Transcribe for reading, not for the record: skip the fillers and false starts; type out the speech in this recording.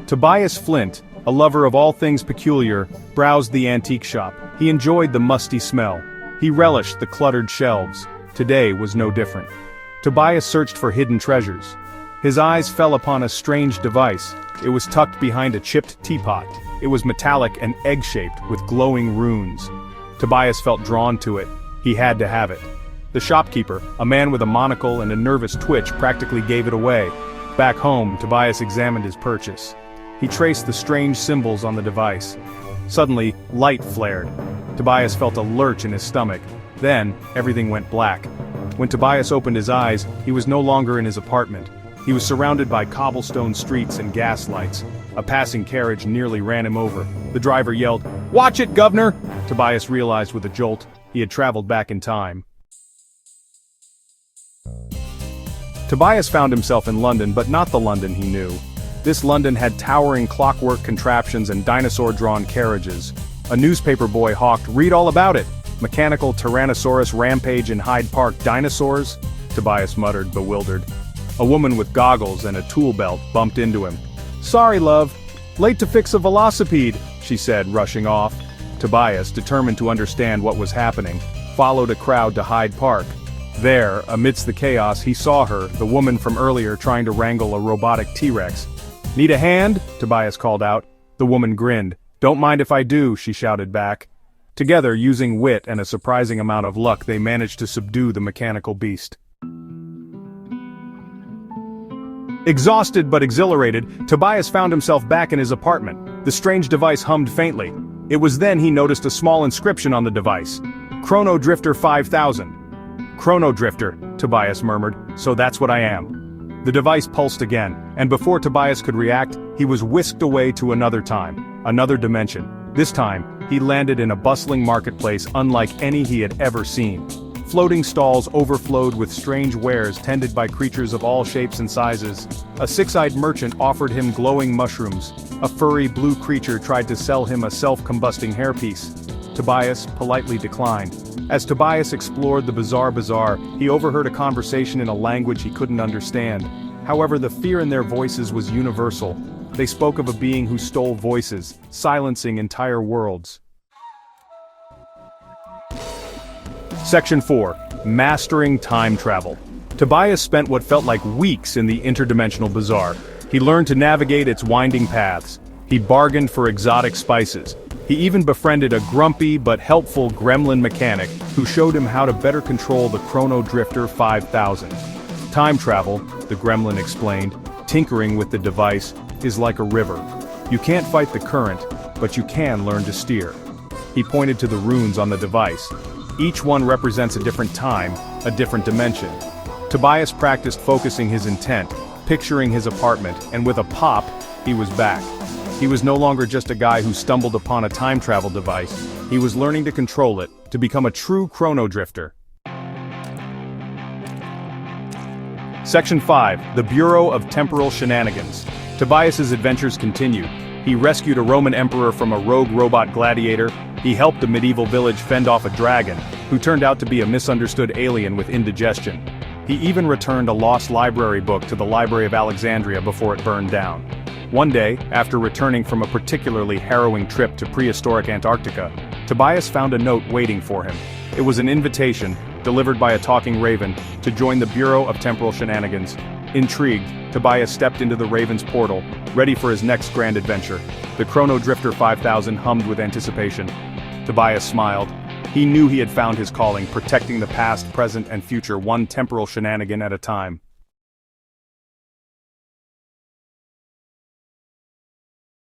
Tobias Flint, a lover of all things peculiar, browsed the antique shop. He enjoyed the musty smell. He relished the cluttered shelves. Today was no different. Tobias searched for hidden treasures. His eyes fell upon a strange device. It was tucked behind a chipped teapot. It was metallic and egg-shaped with glowing runes. Tobias felt drawn to it. He had to have it. The shopkeeper, a man with a monocle and a nervous twitch, practically gave it away. Back home, Tobias examined his purchase. He traced the strange symbols on the device. Suddenly, light flared. Tobias felt a lurch in his stomach. Then, everything went black. When Tobias opened his eyes, he was no longer in his apartment. He was surrounded by cobblestone streets and gas lights. A passing carriage nearly ran him over. The driver yelled, "Watch it, governor!" Tobias realized with a jolt, he had traveled back in time. Tobias found himself in London, but not the London he knew. This London had towering clockwork contraptions and dinosaur-drawn carriages. A newspaper boy hawked, "Read all about it! Mechanical Tyrannosaurus rampage in Hyde Park dinosaurs?" Tobias muttered, bewildered. A woman with goggles and a tool belt bumped into him. "Sorry, love. Late to fix a velocipede," she said, rushing off. Tobias, determined to understand what was happening, followed a crowd to Hyde Park. There, amidst the chaos, he saw her, the woman from earlier, trying to wrangle a robotic T-Rex. "Need a hand?" Tobias called out. The woman grinned. "Don't mind if I do," she shouted back. Together, using wit and a surprising amount of luck, they managed to subdue the mechanical beast. Exhausted but exhilarated, Tobias found himself back in his apartment. The strange device hummed faintly. It was then he noticed a small inscription on the device. "Chrono-Drifter 5000. "Chrono-Drifter," Tobias murmured, "so that's what I am." The device pulsed again, and before Tobias could react, he was whisked away to another time, another dimension. This time, he landed in a bustling marketplace unlike any he had ever seen. Floating stalls overflowed with strange wares tended by creatures of all shapes and sizes. A six-eyed merchant offered him glowing mushrooms. A furry blue creature tried to sell him a self-combusting hairpiece. Tobias politely declined. As Tobias explored the bizarre bazaar, he overheard a conversation in a language he couldn't understand. However, the fear in their voices was universal. They spoke of a being who stole voices, silencing entire worlds. Section 4. Mastering Time Travel. Tobias spent what felt like weeks in the interdimensional bazaar. He learned to navigate its winding paths. He bargained for exotic spices. He even befriended a grumpy but helpful gremlin mechanic who showed him how to better control the Chrono-Drifter 5000. Time travel, the gremlin explained, tinkering with the device, is like a river. You can't fight the current, but you can learn to steer. He pointed to the runes on the device. Each one represents a different time, a different dimension. Tobias practiced focusing his intent, picturing his apartment, and with a pop, he was back. He was no longer just a guy who stumbled upon a time travel device. He was learning to control it, to become a true Chrono-Drifter. Section 5. The Bureau of Temporal Shenanigans. Tobias's adventures continued. He rescued a Roman emperor from a rogue robot gladiator. He helped a medieval village fend off a dragon, who turned out to be a misunderstood alien with indigestion. He even returned a lost library book to the Library of Alexandria before it burned down. One day, after returning from a particularly harrowing trip to prehistoric Antarctica, Tobias found a note waiting for him. It was an invitation, delivered by a talking raven, to join the Bureau of Temporal Shenanigans. Intrigued, Tobias stepped into the raven's portal, ready for his next grand adventure. The Chrono-Drifter 5000 hummed with anticipation. Tobias smiled. He knew he had found his calling, protecting the past, present, and future one temporal shenanigan at a time.